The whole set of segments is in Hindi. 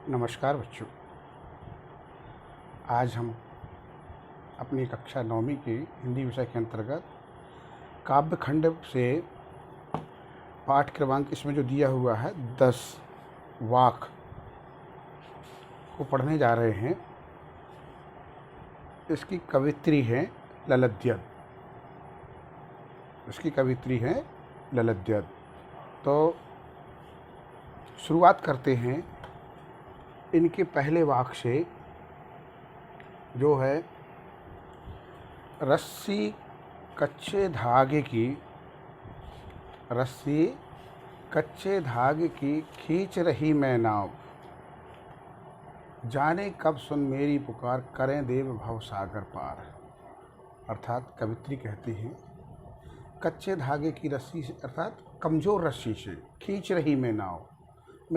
नमस्कार बच्चों। आज हम अपनी कक्षा 9वीं की हिंदी विषय के अंतर्गत काव्यखंड से पाठ क्रमांक इसमें जो दिया हुआ है 10 वाक को पढ़ने जा रहे हैं। इसकी कवित्री है ललद्यद। तो शुरुआत करते हैं इनके पहले वाक से, जो है रस्सी कच्चे धागे की खींच रही मैं नाव, जाने कब सुन मेरी पुकार, करें देव भव सागर पार। अर्थात कवित्री कहती है कच्चे धागे की रस्सी से, अर्थात कमज़ोर रस्सी से खींच रही मैं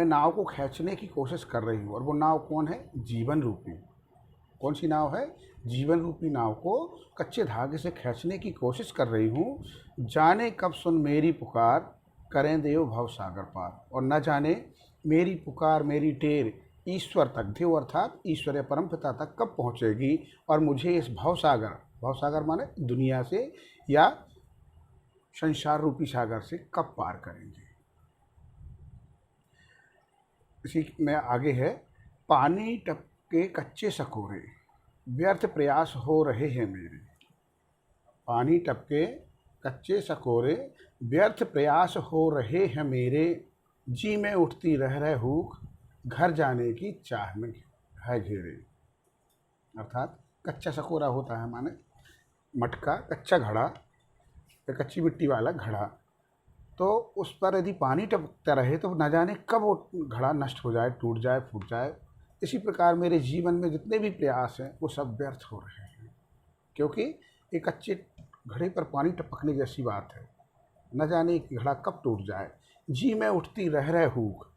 नाव को खींचने की कोशिश कर रही हूँ। और वो नाव कौन है? जीवन रूपी। कौन सी नाव है? जीवन रूपी नाव को कच्चे धागे से खींचने की कोशिश कर रही हूँ। जाने कब सुन मेरी पुकार, करें देव भव सागर पार। और न जाने मेरी पुकार, मेरी टेर ईश्वर तक, देव अर्थात ईश्वर या परमपिता तक कब पहुँचेगी और मुझे इस भवसागर माने दुनिया से या संसार रूपी सागर से कब पार करेंगे। इसी में आगे है, पानी टपके कच्चे सकोरे, व्यर्थ प्रयास हो रहे हैं मेरे। पानी टपके कच्चे सकोरे, व्यर्थ प्रयास हो रहे हैं मेरे, जी में उठती रह हूक, घर जाने की चाह में है घेरे। अर्थात कच्चा सकोरा होता है माने मटका, कच्चा घड़ा या कच्ची मिट्टी वाला घड़ा। तो उस पर यदि पानी टपकता रहे तो न जाने कब वो घड़ा नष्ट हो जाए, टूट जाए, फूट जाए। इसी प्रकार मेरे जीवन में जितने भी प्रयास हैं वो सब व्यर्थ हो रहे हैं, क्योंकि एक कच्चे घड़े पर पानी टपकने जैसी बात है। न जाने कि घड़ा कब टूट जाए। जी में उठती रह हूक,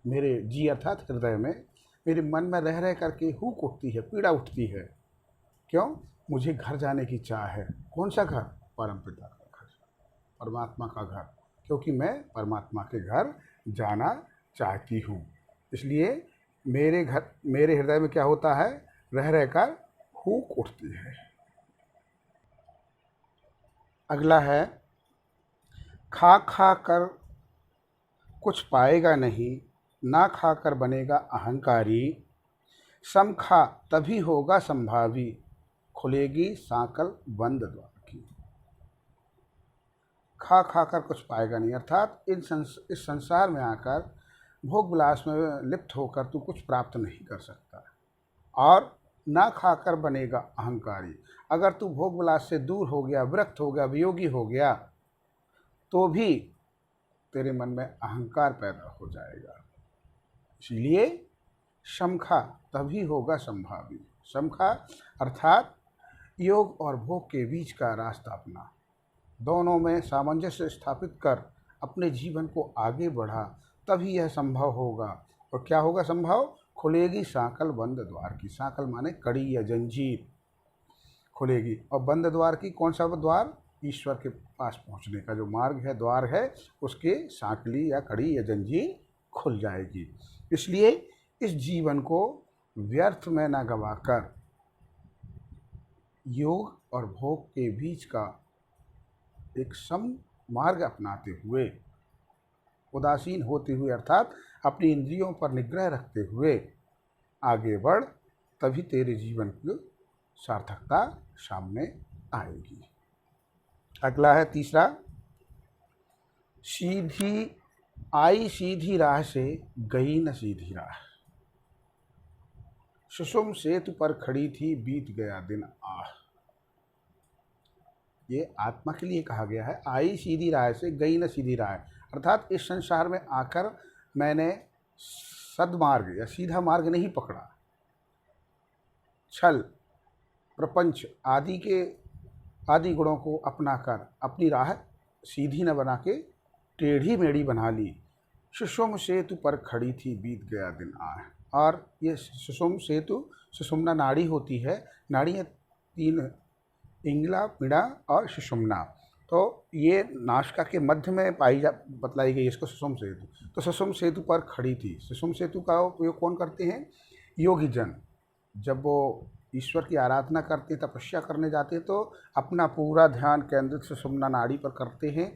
मेरे जी अर्थात हृदय में, मेरे मन में रह करके हूक उठती है, पीड़ा उठती है। क्यों? मुझे घर जाने की चाह है। कौन सा घर? परमपिता का घर, परमात्मा का घर, क्योंकि मैं परमात्मा के घर जाना चाहती हूँ। इसलिए मेरे हृदय में क्या होता है? रह कर हूक उठती है। अगला है, खा कर कुछ पाएगा नहीं, ना खाकर बनेगा अहंकारी, सम खा तभी होगा संभावी, खुलेगी सांकल बंद द्वार की। खा कर कुछ पाएगा नहीं, अर्थात इस संसार में आकर भोग विलास में लिप्त होकर तू कुछ प्राप्त नहीं कर सकता। और ना खाकर बनेगा अहंकारी, अगर तू भोग विलास से दूर हो गया, विरक्त हो गया, वियोगी हो गया, तो भी तेरे मन में अहंकार पैदा हो जाएगा। इसलिए समखा तभी होगा संभावी। समखा अर्थात योग और भोग के बीच का रास्ता अपना, दोनों में सामंजस्य स्थापित कर अपने जीवन को आगे बढ़ा, तभी यह संभव होगा। और क्या होगा संभव? खुलेगी सांकल बंद द्वार की। सांकल माने कड़ी या जंजीर खुलेगी, और बंद द्वार की। कौन सा द्वार? ईश्वर के पास पहुंचने का जो मार्ग है, द्वार है, उसके सांकली या कड़ी या जंजीर खुल जाएगी। इसलिए इस जीवन को व्यर्थ में न गवाकर योग और भोग के बीच का एक सम मार्ग अपनाते हुए, उदासीन होते हुए, अर्थात अपनी इंद्रियों पर निग्रह रखते हुए आगे बढ़, तभी तेरे जीवन की सार्थकता सामने आएगी। अगला है तीसरा, सीधी राह से गई न सीधी राह, सुषुम सेतु पर खड़ी थी, बीत गया दिन आह। ये आत्मा के लिए कहा गया है। आई सीधी राह से, गई न सीधी राह, अर्थात इस संसार में आकर मैंने सद्मार्ग या सीधा मार्ग नहीं पकड़ा। छल, प्रपंच आदि गुणों को अपनाकर अपनी राह सीधी न बना के टेढ़ी मेढ़ी बना ली। सुषुम सेतु पर खड़ी थी, बीत गया दिन आह। और ये सुषुम सेतु, सुषुम्ना नाड़ी होती है। नाड़ियाँ तीन, इंगला, पीड़ा और सुषुम्ना। तो ये नासिका के मध्य में बतलाई गई इसको सुषुम सेतु। तो सुषुम सेतु पर खड़ी थी। सुषुम सेतु का उपयोग कौन करते हैं? योगी जन। जब वो ईश्वर की आराधना करते हैं, तपस्या करने जाते हैं, तो अपना पूरा ध्यान केंद्रित सुषुम्ना नाड़ी पर करते हैं।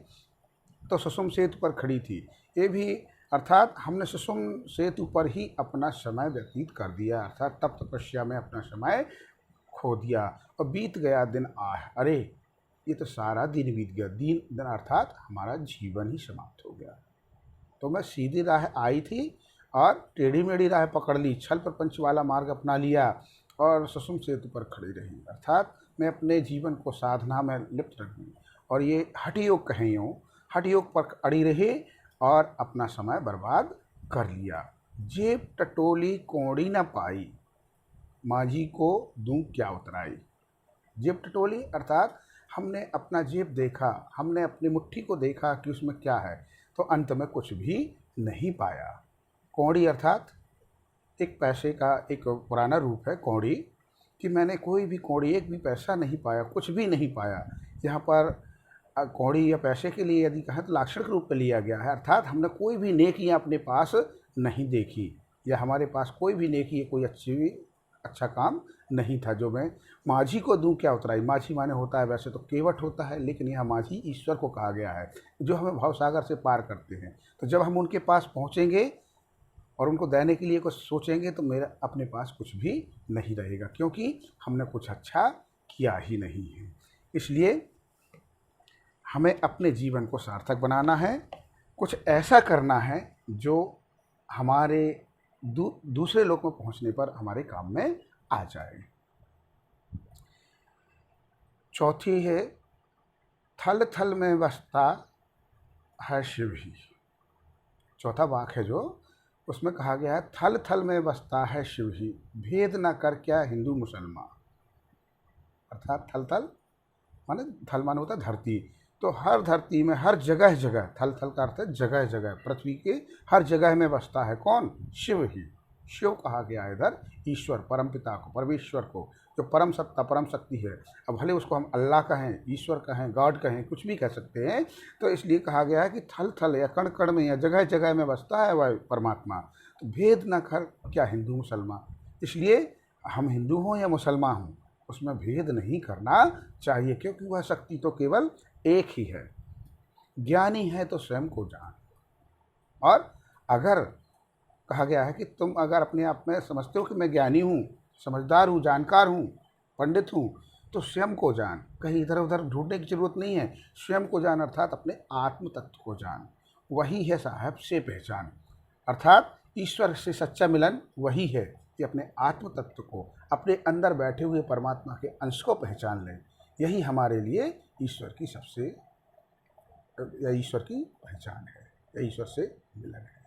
तो सुषुम सेतु पर खड़ी थी। ये भी अर्थात हमने सुषुम सेतु पर ही अपना समय व्यतीत कर दिया, अर्थात तप तपस्या में अपना समय खो दिया और बीत गया दिन। अरे ये तो सारा दिन बीत गया। दिन अर्थात हमारा जीवन ही समाप्त हो गया। तो मैं सीधी राह आई थी और टेढ़ी मेढ़ी राह पकड़ ली, छल प्रपंच वाला मार्ग अपना लिया और सुषुम सेतु पर खड़ी रही। अर्थात मैं अपने जीवन को साधना में लिप्त रखी और ये हठ योग कहें यूँ, हठ योग पर अड़ी रही और अपना समय बर्बाद कर लिया। जेब टटोली कौड़ी न पाई, माझी को दूं क्या उतराई। जेब टटोली अर्थात हमने अपना जेब देखा, हमने अपनी मुट्ठी को देखा कि उसमें क्या है, तो अंत में कुछ भी नहीं पाया। कौड़ी अर्थात एक पैसे का एक पुराना रूप है कौड़ी, कि मैंने कोई भी कौड़ी, एक भी पैसा नहीं पाया, कुछ भी नहीं पाया। यहाँ पर कौड़ी या पैसे के लिए यदि कहें तो लाक्षणिक रूप में लिया गया है, अर्थात हमने कोई भी नेकियाँ अपने पास नहीं देखी, या हमारे पास कोई भी नेकी, कोई अच्छा काम नहीं था जो मैं माझी को दूं क्या उतराई। माझी माने होता है वैसे तो केवट होता है, लेकिन यहाँ माझी ईश्वर को कहा गया है जो हमें भवसागर से पार करते हैं। तो जब हम उनके पास पहुँचेंगे और उनको देने के लिए कुछ सोचेंगे तो मेरा अपने पास कुछ भी नहीं रहेगा, क्योंकि हमने कुछ अच्छा किया ही नहीं है। इसलिए हमें अपने जीवन को सार्थक बनाना है, कुछ ऐसा करना है जो हमारे दूसरे लोग में पहुंचने पर हमारे काम में आ जाए। चौथी है थल थल में बसता है शिव ही। चौथा वाक्य है जो उसमें कहा गया है थल थल में बसता है शिव ही, भेद न कर क्या हिंदू मुसलमान। अर्थात थल थल माने, थल माने होता है धरती, तो हर धरती में हर जगह जगह, थल थल का अर्थ है जगह जगह, पृथ्वी के हर जगह में बसता है कौन? शिव ही। शिव कहा गया है इधर ईश्वर, परमपिता को, परमेश्वर को, जो परम सत्ता परम शक्ति है। अब भले उसको हम अल्लाह कहें, ईश्वर कहें, गॉड कहें, कुछ भी कह सकते हैं। तो इसलिए कहा गया है कि थल थल या कण कण में या जगह जगह में बसता है वह परमात्मा। तो भेद न कर क्या हिंदू मुसलमान, इसलिए हम हिंदू हों या मुसलमान हों उसमें भेद नहीं करना चाहिए, क्योंकि वह शक्ति तो केवल एक ही है। ज्ञानी है तो स्वयं को जान। और अगर कहा गया है कि तुम अगर अपने आप में समझते हो कि मैं ज्ञानी हूँ, समझदार हूँ, जानकार हूँ, पंडित हूँ, तो स्वयं को जान। कहीं इधर उधर ढूंढने की जरूरत नहीं है। स्वयं को जान अर्थात अपने आत्म तत्व को जान, वही है साहब से पहचान। अर्थात ईश्वर से सच्चा मिलन वही है कि अपने आत्म तत्व को, अपने अंदर बैठे हुए परमात्मा के अंश को पहचान लें। यही हमारे लिए ईश्वर की सबसे, या ईश्वर की पहचान है, या ईश्वर से मिलन है।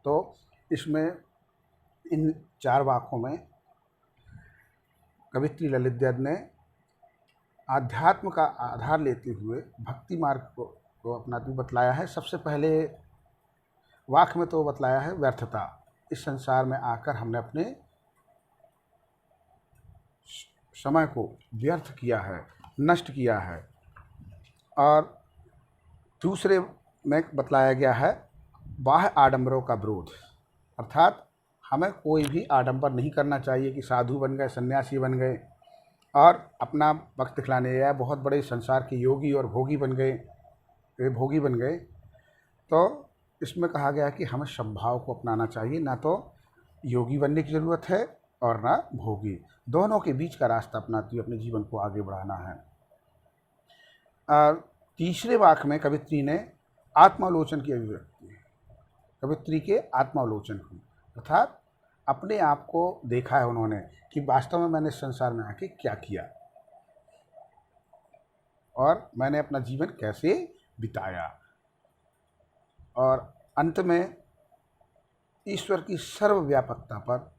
तो इसमें इन चार वाक्यों में कवित्री ललित दयाल ने आध्यात्म का आधार लेते हुए भक्ति मार्ग को अपनाते बतलाया है। सबसे पहले वाक्य में तो बतलाया है व्यर्थता, इस संसार में आकर हमने अपने समय को व्यर्थ किया है, नष्ट किया है। और दूसरे में बतलाया गया है बाह्य आडंबरों का विरोध, अर्थात हमें कोई भी आडंबर नहीं करना चाहिए कि साधु बन गए, सन्यासी बन गए और अपना वक्त दिखलाने, या बहुत बड़े संसार के योगी और भोगी बन गए, वे भोगी बन गए। तो इसमें कहा गया कि हमें समभाव को अपनाना चाहिए, ना तो योगी बनने की ज़रूरत है और ना भोगी, दोनों के बीच का रास्ता अपनाते हुए अपने जीवन को आगे बढ़ाना है। तीसरे वाक्य में कवित्री ने आत्मावलोचन की अभिव्यक्ति, कवित्री के आत्मावलोचन की, अर्थात अपने आप को देखा है उन्होंने कि वास्तव में मैंने संसार में आके क्या किया और मैंने अपना जीवन कैसे बिताया। और अंत में ईश्वर की सर्वव्यापकता पर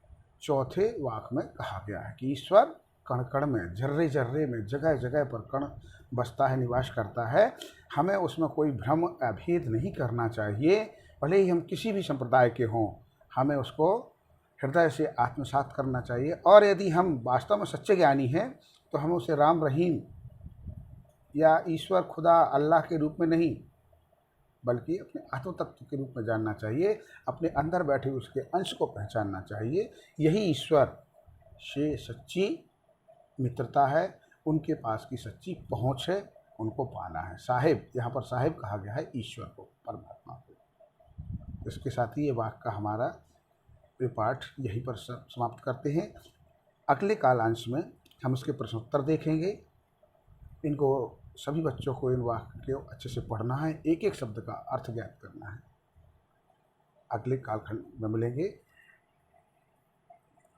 चौथे वाक्य में कहा गया है कि ईश्वर कण कण में, जर्रे जर्रे में, जगह जगह पर कण बसता है, निवास करता है। हमें उसमें कोई भ्रम अभेद नहीं करना चाहिए, भले ही हम किसी भी संप्रदाय के हों, हमें उसको हृदय से आत्मसात करना चाहिए। और यदि हम वास्तव में सच्चे ज्ञानी हैं तो हमें उसे राम रहीम या ईश्वर खुदा अल्लाह के रूप में नहीं, बल्कि अपने आत्म तत्व के रूप में जानना चाहिए। अपने अंदर बैठे उसके अंश को पहचानना चाहिए। यही ईश्वर से सच्ची मित्रता है, उनके पास की सच्ची पहुँच है, उनको पाना है। साहिब, यहाँ पर साहिब कहा गया है ईश्वर को, परमात्मा को। इसके साथ ही ये वाक्य का हमारा ये पाठ यहीं पर समाप्त करते हैं। अगले कालांश में हम इसके प्रश्नोत्तर देखेंगे। इनको सभी बच्चों को इन वाक्य को अच्छे से पढ़ना है, एक एक शब्द का अर्थ ज्ञात करना है। अगले कालखंड में मिलेंगे।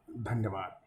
धन्यवाद।